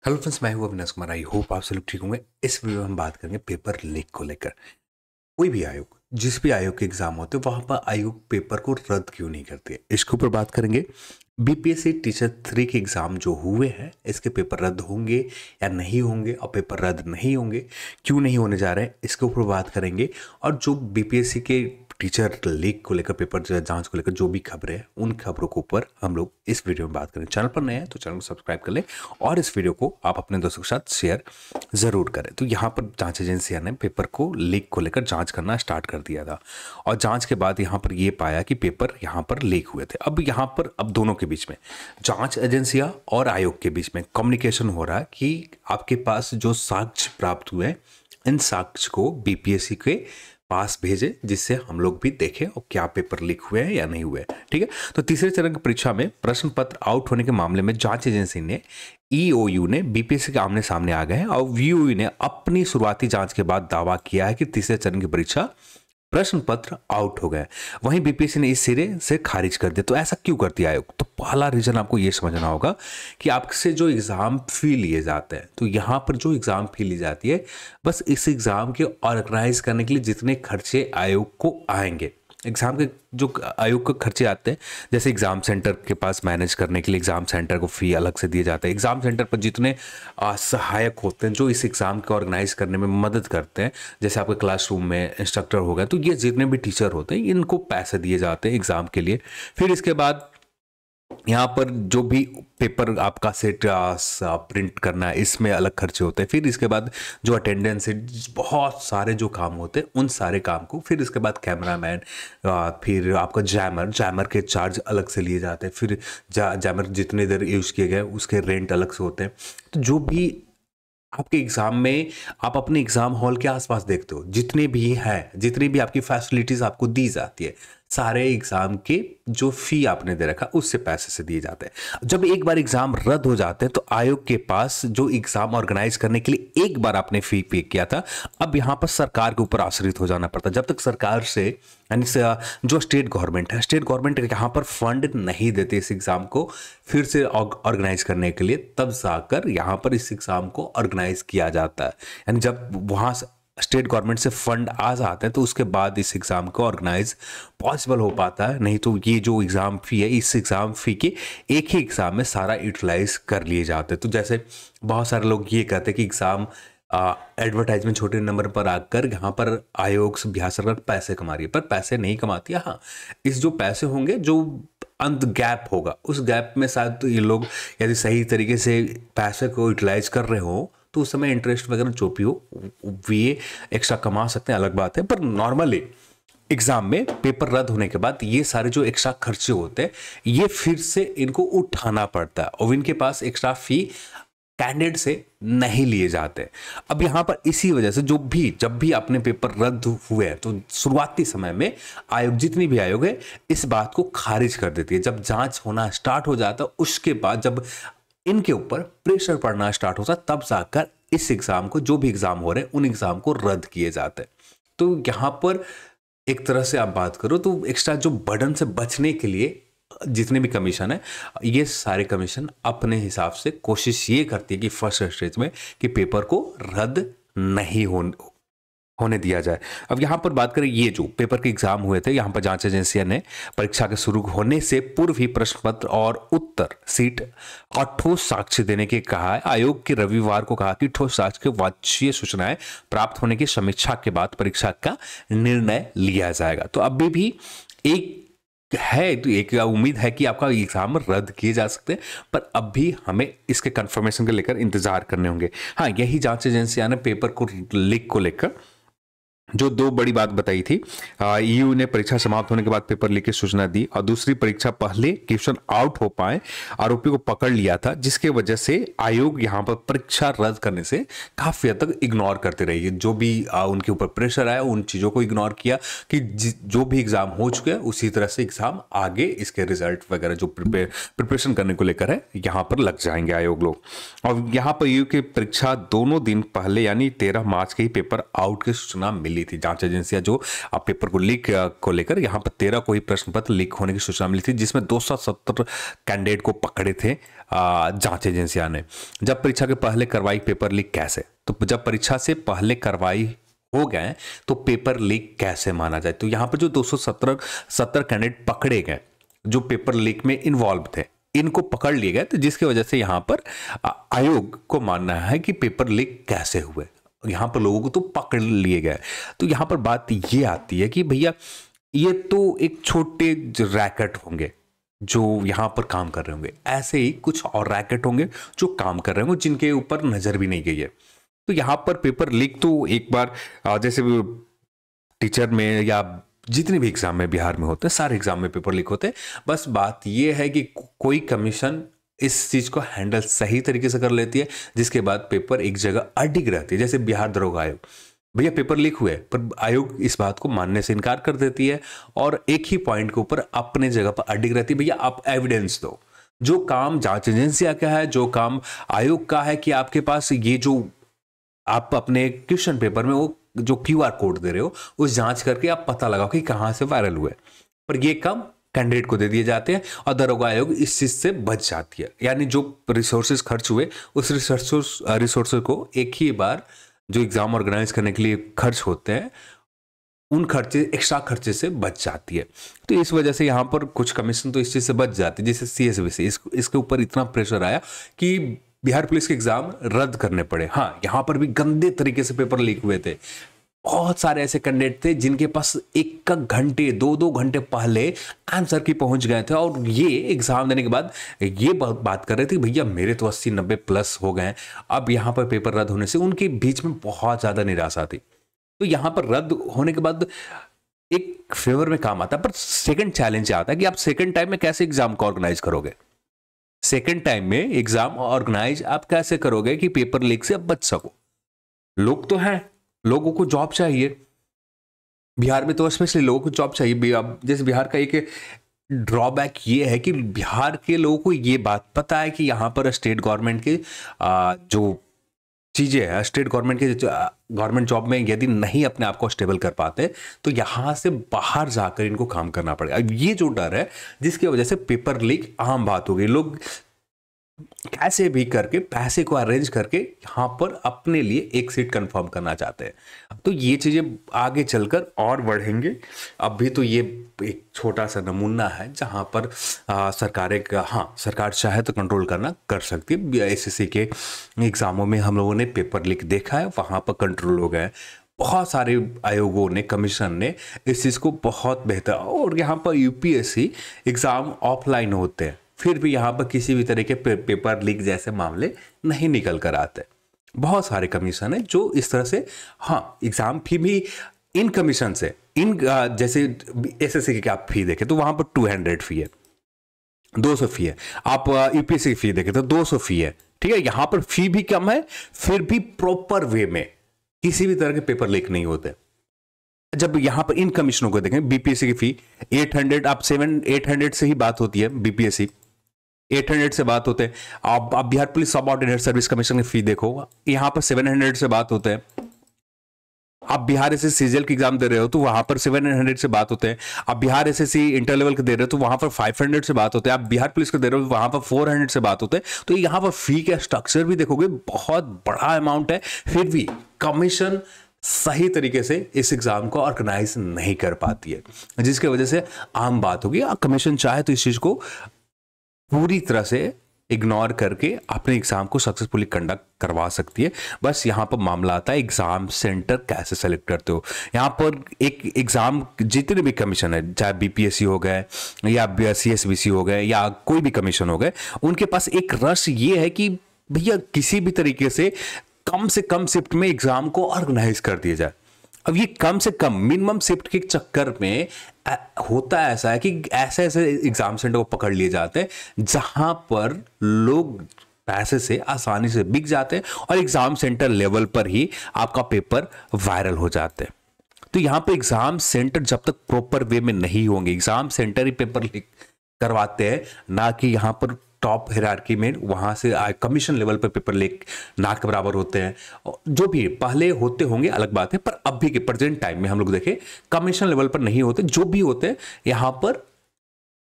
Hello friends, मैं हूं Avinash Kumar. I hope आप सब लोग ठीक होंगे। इस वीडियो में हम बात करेंगे पेपर लीक को लेकर। कोई भी आयोग, जिस भी आयोग के एग्जाम होते हैं वहां पर आयोग पेपर को रद्द क्यों नहीं करते, इसके ऊपर बात करेंगे। बीपीएससी टीचर 3 के एग्जाम जो हुए हैं, इसके पेपर रद्द होंगे या नहीं होंगे, और पेपर रद्द नहीं होंगे क्यों नहीं होने जा रहे हैं, इसके ऊपर बात करेंगे। और जो बीपीएससी के टीचर लीक को लेकर, पेपर जांच को लेकर जो भी खबरें हैं, उन खबरों के ऊपर हम लोग इस वीडियो में बात करें। चैनल पर नए हैं तो चैनल को सब्सक्राइब कर लें और इस वीडियो को आप अपने दोस्तों के साथ शेयर ज़रूर करें। तो यहाँ पर जांच एजेंसियां ने पेपर को लीक को लेकर जांच करना स्टार्ट कर दिया था, और जांच के बाद यहाँ पर ये पाया कि पेपर यहाँ पर लीक हुए थे। अब यहाँ पर दोनों के बीच में, जांच एजेंसियां और आयोग के बीच में कम्युनिकेशन हो रहा है कि आपके पास जो साक्ष्य प्राप्त हुए हैं, इन साक्ष्य को बीपीएससी के पास भेजे, जिससे हम लोग भी देखें और क्या पेपर लीक हुए हैं या नहीं हुए। ठीक है, तो तीसरे चरण की परीक्षा में प्रश्न पत्र आउट होने के मामले में जांच एजेंसी ने, ईओयू ने बीपीएससी के आमने सामने आ गए हैं, और वीओयू ने अपनी शुरुआती जांच के बाद दावा किया है कि तीसरे चरण की परीक्षा प्रश्न पत्र आउट हो गए। वहीं बीपीएससी ने इस सिरे से खारिज कर दिया। तो ऐसा क्यों कर दिया आयोग? तो पहला रीजन आपको यह समझना होगा कि आपसे जो एग्जाम फी लिए जाते हैं, तो यहाँ पर जो एग्जाम फी ली जाती है, बस इस एग्जाम के ऑर्गेनाइज करने के लिए जितने खर्चे आयोग को आएंगे, एग्जाम के जो आयोग के खर्चे आते हैं, जैसे एग्जाम सेंटर के पास मैनेज करने के लिए एग्जाम सेंटर को फी अलग से दिए जाते हैं, एग्जाम सेंटर पर जितने सहायक होते हैं जो इस एग्जाम को ऑर्गेनाइज करने में मदद करते हैं, जैसे आपके क्लासरूम में इंस्ट्रक्टर हो गए, तो ये जितने भी टीचर होते हैं इनको पैसे दिए जाते हैं एग्जाम के लिए। फिर इसके बाद यहाँ पर जो भी पेपर आपका सेट प्रिंट करना है, इसमें अलग खर्चे होते हैं। फिर इसके बाद जो अटेंडेंस है, बहुत सारे जो काम होते हैं, उन सारे काम को, फिर इसके बाद कैमरामैन, फिर आपका जैमर के चार्ज अलग से लिए जाते हैं। फिर जैमर जितने देर यूज़ किए गए उसके रेंट अलग से होते हैं। तो जो भी आपके एग्जाम में आप अपने एग्जाम हॉल के आसपास देखते हो, जितने भी हैं, जितनी भी आपकी फैसिलिटीज आपको दी जाती है, सारे एग्जाम के जो फी आपने दे रखा उससे पैसे से दिए जाते हैं। जब एक बार एग्जाम रद्द हो जाते हैं तो आयोग के पास जो एग्जाम ऑर्गेनाइज करने के लिए एक बार आपने फी पे किया था, अब यहां पर सरकार के ऊपर आश्रित हो जाना पड़ता। जब तक सरकार से, यानी जो स्टेट गवर्नमेंट है, स्टेट गवर्नमेंट यहां पर फंड नहीं देते इस एग्जाम को फिर से ऑर्गेनाइज करने के लिए, तब जाकर यहां पर इस एग्जाम को ऑर्गेनाइज किया जाता है। यानी जब वहां स्टेट गवर्नमेंट से फंड आ जाते हैं तो उसके बाद इस एग्जाम को ऑर्गेनाइज पॉसिबल हो पाता है। नहीं तो ये जो एग्जाम फी है, इस एग्जाम फी के एक ही एग्जाम में सारा यूटिलाइज कर लिए जाते हैं। तो जैसे बहुत सारे लोग ये कहते हैं कि एग्जाम एडवर्टाइजमेंट छोटे नंबर पर आकर यहाँ पर आयोग से बिहार सरकार पैसे कमा रही है, पर पैसे नहीं कमाती है। हाँ, इस जो पैसे होंगे, जो अंत गैप होगा, उस गैप में शायद तो ये लोग यदि सही तरीके से पैसे को यूटिलाइज कर रहे हो तो उस समय इंटरेस्ट वगैरह जो भी हो ये एक्स्ट्रा कमा सकते हैं, अलग बात है। पर नॉर्मली एग्जाम में पेपर रद्द होने के बाद ये सारे जो एक्स्ट्रा खर्चे होते हैं, ये फिर से इनको उठाना पड़ता है, और इनके पास एक्स्ट्रा फी कैंडिडेट से नहीं लिए जाते। अब यहां पर इसी वजह से जब भी अपने पेपर रद्द हुए हैं, तो शुरुआती समय में आयोग, जितनी भी आयोग है, इस बात को खारिज कर देती है। जब जांच होना स्टार्ट हो जाता है, उसके बाद जब इनके ऊपर प्रेशर पड़ना स्टार्ट होता है, तब जाकर इस एग्जाम को, जो भी एग्जाम हो रहे हैं, उन एग्जाम को रद्द किए जाते हैं। तो यहां पर एक तरह से आप बात करो तो एक्स्ट्रा जो बर्डन से बचने के लिए जितने भी कमीशन है, ये सारे कमीशन अपने हिसाब से कोशिश ये करती है कि फर्स्ट स्टेज में कि पेपर को रद्द नहीं होने दिया जाए। अब यहाँ पर बात करें, ये जो पेपर के एग्जाम हुए थे, यहाँ पर जांच एजेंसिया ने परीक्षा के शुरू होने से पूर्व ही प्रश्न पत्र और उत्तर सीट और ठोस साक्ष्य देने के कहा है। आयोग के रविवार को कहा कि ठोस साक्ष्य के वाच्य सूचनाएं प्राप्त होने की समीक्षा के बाद परीक्षा का निर्णय लिया जाएगा। तो अभी भी एक है, तो एक उम्मीद है कि आपका एग्जाम रद्द किए जा सकते हैं, पर अब भी हमें इसके कंफर्मेशन को लेकर इंतजार करने होंगे। हाँ, यही जांच एजेंसियां ने पेपर को लीक को लेकर जो दो बड़ी बात बताई थी, ईयू ने परीक्षा समाप्त होने के बाद पेपर लीक की सूचना दी, और दूसरी, परीक्षा पहले क्वेश्चन आउट हो पाए आरोपी को पकड़ लिया था, जिसके वजह से आयोग यहां पर परीक्षा रद्द करने से काफी हद तक इग्नोर करते रही। जो भी उनके ऊपर प्रेशर आया, उन चीजों को इग्नोर किया कि जो भी एग्जाम हो चुके हैं उसी तरह से एग्जाम आगे, इसके रिजल्ट वगैरह जो प्रिपरेशन करने को लेकर है, यहाँ पर लग जाएंगे आयोग लोग। और यहाँ पर ईयू की परीक्षा दोनों दिन पहले, यानी 13 मार्च के ही पेपर आउट की सूचना मिली थी। जांच एजेंसियां जो आप पेपर को लीक को लेकर, यहां पर 13 को ही प्रश्न पत्र लीक होने की सूचना मिली थी, जिसमें 270 कैंडिडेट को पकड़े थे जांच एजेंसियां ने। जब परीक्षा के पहले करवाई पेपर लीक कैसे, तो जब परीक्षा से पहले करवाई हो गए तो पेपर लीक कैसे माना जाए। तो यहाँ पर जो 270 कैंडिडेट पकड़े गए जो पेपर लीक में इन्वॉल्व थे, इनको पकड़ लिए गए, तो जिसकी वजह से यहाँ पर आयोग को मानना है कि पेपर लीक कैसे हुए, यहाँ पर लोगों को तो पकड़ लिए गए। तो यहाँ पर बात ये आती है कि भैया ये तो एक छोटे रैकेट होंगे जो यहाँ पर काम कर रहे होंगे, ऐसे ही कुछ और रैकेट होंगे जो काम कर रहे होंगे जिनके ऊपर नजर भी नहीं गई है। तो यहाँ पर पेपर लीक तो एक बार जैसे टीचर में या जितने भी एग्जाम में बिहार में होते हैं, सारे एग्जाम में पेपर लीक होते हैं। बस बात यह है कि कोई कमीशन इस चीज को हैंडल सही तरीके से कर लेती है, जिसके बाद पेपर एक जगह अडिग रहती है। जैसे बिहार दरोगा आयोग, भैया पेपर लीक हुए पर आयोग इस बात को मानने से इनकार कर देती है और एक ही पॉइंट के ऊपर अपने जगह पर अडिग रहती है, भैया आप एविडेंस दो। जो काम जांच एजेंसिया का है, जो काम आयोग का है कि आपके पास ये जो आप अपने क्वेश्चन पेपर में वो जो क्यूआर कोड दे रहे हो उस जांच करके आप पता लगाओ कि कहां से वायरल हुए, पर ये काम कैंडिडेट को दे दिए जाते हैं और दरोगा आयोग इस चीज से बच जाती है। यानी जो रिसोर्सेज खर्च हुए उस रिसोर्सेज को एक ही बार जो एग्जाम ऑर्गेनाइज करने के लिए खर्च होते हैं उन खर्चे एक्स्ट्रा खर्चे से बच जाती है। तो इस वजह से यहाँ पर कुछ कमीशन तो इस चीज से बच जाती है। जैसे CSBC इसके ऊपर इतना प्रेशर आया कि बिहार पुलिस के एग्जाम रद्द करने पड़े। हाँ, यहाँ पर भी गंदे तरीके से पेपर लीक हुए थे। बहुत सारे ऐसे कैंडिडेट थे जिनके पास 1 घंटे 2 घंटे पहले आंसर की पहुंच गए थे और ये एग्जाम देने के बाद ये बात कर रहे थे भैया मेरे तो 80-90 प्लस हो गए। अब यहाँ पर पेपर रद्द होने से उनके बीच में बहुत ज्यादा निराशा थी। तो यहाँ पर रद्द होने के बाद एक फेवर में काम आता है, पर सेकंड चैलेंज आता है कि आप सेकंड टाइम में कैसे एग्जाम को ऑर्गेनाइज करोगे। सेकंड टाइम में एग्जाम ऑर्गेनाइज आप कैसे करोगे कि पेपर लीक से आप बच सको। लोग तो हैं, लोगों को जॉब चाहिए, बिहार में तो स्पेशली लोगों को जॉब चाहिए। जैसे बिहार का एक ड्रॉबैक ये है कि बिहार के लोगों को ये बात पता है कि यहाँ पर स्टेट गवर्नमेंट के जो चीजें हैं, स्टेट गवर्नमेंट के गवर्नमेंट जॉब में यदि नहीं अपने आप को स्टेबल कर पाते तो यहाँ से बाहर जाकर इनको काम करना पड़ेगा। ये जो डर है जिसकी वजह से पेपर लीक आम बात हो गई। लोग कैसे भी करके पैसे को अरेंज करके यहाँ पर अपने लिए एक सीट कंफर्म करना चाहते हैं। तो ये चीजें आगे चलकर और बढ़ेंगे। अभी तो ये एक छोटा सा नमूना है जहाँ पर सरकार चाहे तो कंट्रोल करना कर सकती है। SSC के एग्जामों में हम लोगों ने पेपर लीक देखा है, वहाँ पर कंट्रोल हो गए। बहुत सारे आयोगों ने, कमीशन ने इस चीज़ को बहुत बेहतर, और यहाँ पर UPSC एग्जाम ऑफलाइन होते हैं फिर भी यहाँ पर किसी भी तरह के पेपर लीक जैसे मामले नहीं निकल कर आते। बहुत सारे कमीशन है जो इस तरह से, हाँ, एग्जाम फी भी इन कमीशन से, जैसे SSC की आप फी देखें तो वहां पर 200 फी है, 200 फी है। आप UPSC की फी देखें तो 200 फी है, ठीक है। यहां पर फी भी कम है, फिर भी प्रॉपर वे में किसी भी तरह के पेपर लीक नहीं होते। जब यहां पर इन कमीशनों को देखें, BPSC की फी 800, आप 800 से ही बात होती है, BPSC 800 से बात होते हैं। आप बिहार पुलिस सब ऑर्डिनेट सर्विस कमीशन की फी देखो, यहां पर 700 से बात होते हैं। आप बिहार SSC CGL की एग्जाम दे रहे हो तो वहां पर 700 से बात होते हैं। आप बिहार SSC इंटर लेवल के दे रहे हो तो वहां पर 500 से बात होते हैं। आप बिहार पुलिस के दे रहे हो तो वहां पर 400 से बात होते हैं। तो यहाँ पर फी का स्ट्रक्चर भी देखोगे बहुत बड़ा अमाउंट है, फिर भी कमीशन सही तरीके से इस एग्जाम को ऑर्गेनाइज नहीं कर पाती है, जिसकी वजह से आम बात होगी कमीशन चाहे तो इस चीज को पूरी तरह से इग्नोर करके अपने एग्जाम को सक्सेसफुली कंडक्ट करवा सकती है। बस यहाँ पर मामला आता है एग्जाम सेंटर कैसे सेलेक्ट करते हो। यहाँ पर एक एग्जाम जितने भी कमीशन है, चाहे BPSC हो गए या CSBC हो गए या कोई भी कमीशन हो गए, उनके पास एक रश ये है कि भैया किसी भी तरीके से कम शिफ्ट में एग्जाम को ऑर्गेनाइज कर दिया जाए। अब ये कम से कम मिनिमम शिफ्ट के चक्कर में होता ऐसा है कि ऐसे ऐसे एग्जाम सेंटर को पकड़ लिए जाते हैं जहां पर लोग पैसे से आसानी से बिक जाते हैं और एग्जाम सेंटर लेवल पर ही आपका पेपर वायरल हो जाते हैं। तो यहां पे एग्जाम सेंटर जब तक प्रॉपर वे में नहीं होंगे, एग्जाम सेंटर ही पेपर लीक करवाते हैं, ना कि यहां पर टॉप हायरार्की में वहां से कमीशन लेवल पर पेपर लीक ना के बराबर होते हैं। जो भी पहले होते होंगे अलग बात है, पर अभी के प्रेजेंट टाइम में हम लोग देखें कमीशन लेवल पर नहीं होते। जो भी होते हैं यहाँ पर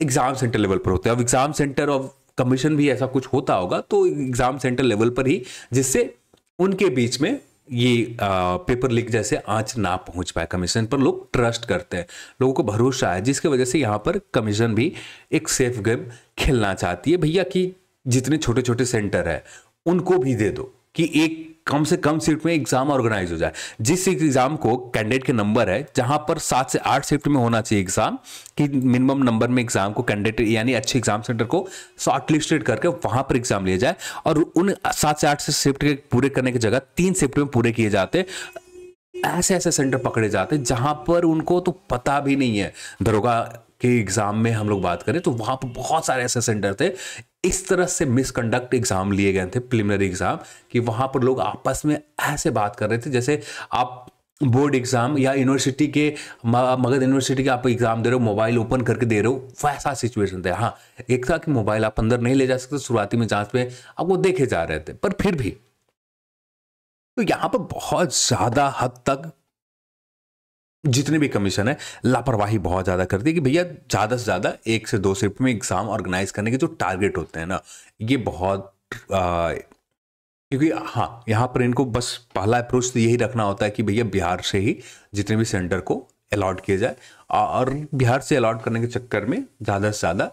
एग्जाम सेंटर लेवल पर होते हैं। अब एग्जाम सेंटर कमीशन भी ऐसा कुछ होता होगा तो एग्जाम सेंटर लेवल पर ही, जिससे उनके बीच में ये पेपर लीक जैसे आंच ना पहुंच पाए। कमीशन पर लोग ट्रस्ट करते हैं, लोगों को भरोसा है, जिसकी वजह से यहाँ पर कमीशन भी एक सेफ गेम खेलना चाहती है भैया कि जितने छोटे छोटे सेंटर है उनको भी दे दो कि एक कम से कम शिफ्ट में एग्जाम ऑर्गेनाइज हो जाए। जिस एग्जाम को कैंडिडेट के नंबर है, जहां पर 7 से 8 शिफ्ट में होना चाहिए एग्जाम, कि मिनिमम नंबर में एग्जाम को कैंडिडेट यानी अच्छे एग्जाम सेंटर को शॉर्ट लिस्टेड करके वहां पर एग्जाम लिया जाए, और उन 7 से 8 से शिफ्ट के पूरे करने की जगह 3 शिफ्ट में पूरे किए जाते। ऐसे ऐसे सेंटर पकड़े जाते जहां पर उनको तो पता भी नहीं है। दरोगा के एग्जाम में हम लोग बात करें तो वहां पर बहुत सारे ऐसे सेंटर थे, इस तरह से मिसकंडक्ट एग्जाम लिए गए थे, प्रिलिमिनरी एग्जाम, कि वहां पर लोग आपस में ऐसे बात कर रहे थे जैसे आप बोर्ड एग्जाम या यूनिवर्सिटी के, मगध यूनिवर्सिटी के आप एग्जाम दे रहे हो, मोबाइल ओपन करके दे रहे हो, वैसा सिचुएशन था। हाँ, एक था कि मोबाइल आप अंदर नहीं ले जा सकते, शुरुआती में जांच में आपको देखे जा रहे थे, पर फिर भी तो यहां पर बहुत ज्यादा हद तक जितने भी कमीशन है लापरवाही बहुत ज्यादा करती है कि भैया ज्यादा से ज्यादा 1 से 2 शिफ्ट में एग्जाम ऑर्गेनाइज करने के जो टारगेट होते हैं ना, ये बहुत क्योंकि हाँ, यहाँ पर इनको बस पहला अप्रोच तो यही रखना होता है कि भैया बिहार से ही जितने भी सेंटर को अलॉट किया जाए, और बिहार से अलॉट करने के चक्कर में ज़्यादा से ज़्यादा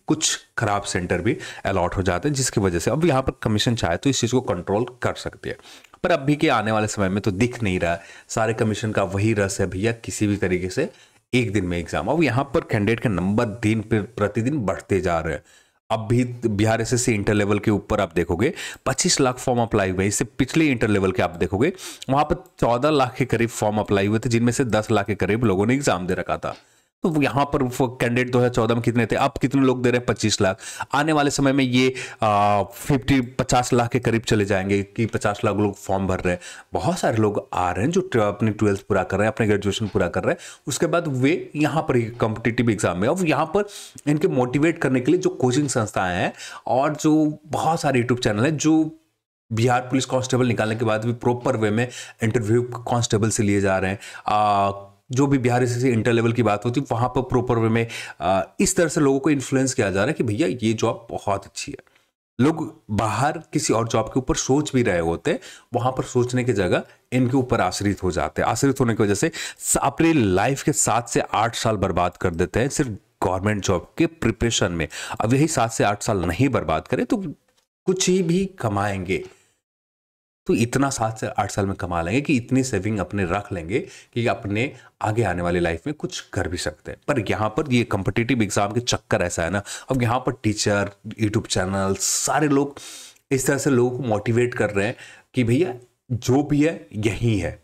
कुछ खराब सेंटर भी अलॉट हो जाते हैं, जिसकी वजह से अब यहाँ पर कमीशन चाहे तो इस चीज़ को कंट्रोल कर सकती है। पर अभी के आने वाले समय में तो दिख नहीं रहा, सारे कमीशन का वही रस है भैया, किसी भी तरीके से एक दिन में एग्जाम। अब यहाँ पर कैंडिडेट के नंबर दिन प्रतिदिन बढ़ते जा रहे हैं। अब भी बिहार एसएससी इंटर लेवल के ऊपर आप देखोगे 25 लाख फॉर्म अप्लाई हुए। इससे पिछले इंटर लेवल के आप देखोगे वहां पर 14 लाख के करीब फॉर्म अप्लाई हुए थे, जिनमें से 10 लाख के करीब लोगों ने एग्जाम दे रखा था। तो यहाँ पर कैंडिडेट 2014 में कितने थे, अब कितने लोग दे रहे हैं, 25 लाख। आने वाले समय में ये 50 लाख के करीब चले जाएंगे कि 50 लाख लोग फॉर्म भर रहे हैं। बहुत सारे लोग आ रहे हैं जो अपनी 12th पूरा कर रहे हैं, अपने ग्रेजुएशन पूरा कर रहे हैं, उसके बाद वे यहाँ पर कॉम्पिटिटिव एग्जाम में, और यहाँ पर इनके मोटिवेट करने के लिए जो कोचिंग संस्थाएं हैं और जो बहुत सारे यूट्यूब चैनल हैं, जो बिहार पुलिस कांस्टेबल निकालने के बाद भी प्रॉपर वे में इंटरव्यू कांस्टेबल से लिए जा रहे हैं, जो भी बिहार एसएससी इंटर लेवल की बात होती है वहां पर प्रॉपर वे में इस तरह से लोगों को इन्फ्लुएंस किया जा रहा है कि भैया ये जॉब बहुत अच्छी है। लोग बाहर किसी और जॉब के ऊपर सोच भी रहे होते, वहां पर सोचने की जगह इनके ऊपर आश्रित हो जाते हैं। आश्रित होने की वजह से अपनी लाइफ के 7 से 8 साल बर्बाद कर देते हैं सिर्फ गवर्नमेंट जॉब के प्रिपरेशन में। अब यही 7 से 8 साल नहीं बर्बाद करें तो कुछ ही भी कमाएंगे, तो इतना 7 से 8 साल में कमा लेंगे कि इतनी सेविंग अपने रख लेंगे कि अपने आगे आने वाली लाइफ में कुछ कर भी सकते हैं। पर यहाँ पर ये कॉम्पिटिटिव एग्जाम के चक्कर ऐसा है ना, अब यहाँ पर टीचर, यूट्यूब चैनल, सारे लोग इस तरह से लोगों को मोटिवेट कर रहे हैं कि भैया जो भी है यही है,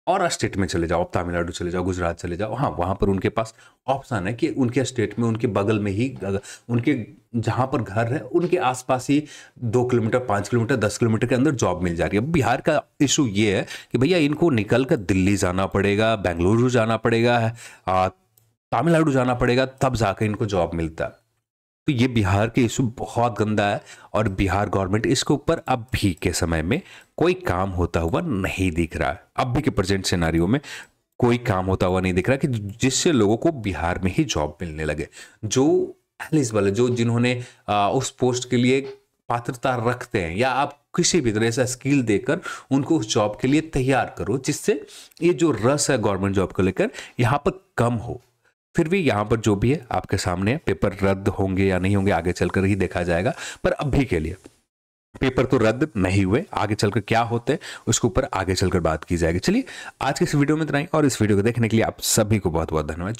और स्टेट में चले जाओ, तमिलनाडु चले जाओ, गुजरात चले जाओ, हाँ वहाँ पर उनके पास ऑप्शन है कि उनके स्टेट में, उनके बगल में ही, उनके जहाँ पर घर है उनके आसपास ही 2 किलोमीटर, 5 किलोमीटर, 10 किलोमीटर के अंदर जॉब मिल जा रही है। बिहार का इशू ये है कि भैया इनको निकल कर दिल्ली जाना पड़ेगा, बेंगलुरु जाना पड़ेगा, तमिलनाडु जाना पड़ेगा, तब जाकर इनको जॉब मिलता है। तो ये बिहार के इशू बहुत गंदा है, और बिहार गवर्नमेंट इसके ऊपर अब भी के समय में कोई काम होता हुआ नहीं दिख रहा है। अब भी के प्रेजेंट सिनेरियो में कोई काम होता हुआ नहीं दिख रहा कि जिससे लोगों को बिहार में ही जॉब मिलने लगे। जो एलिजिबल है, जो जिन्होंने उस पोस्ट के लिए पात्रता रखते हैं, या आप किसी भी तरह से स्किल देकर उनको उस जॉब के लिए तैयार करो, जिससे ये जो रस है गवर्नमेंट जॉब को लेकर यहाँ पर कम हो। फिर भी यहाँ पर जो भी है आपके सामने है, पेपर रद्द होंगे या नहीं होंगे आगे चलकर ही देखा जाएगा, पर अभी के लिए पेपर तो रद्द नहीं हुए, आगे चलकर क्या होते हैं उसके ऊपर आगे चलकर बात की जाएगी। चलिए आज के इस वीडियो में इतना ही, और इस वीडियो को देखने के लिए आप सभी को बहुत बहुत धन्यवाद।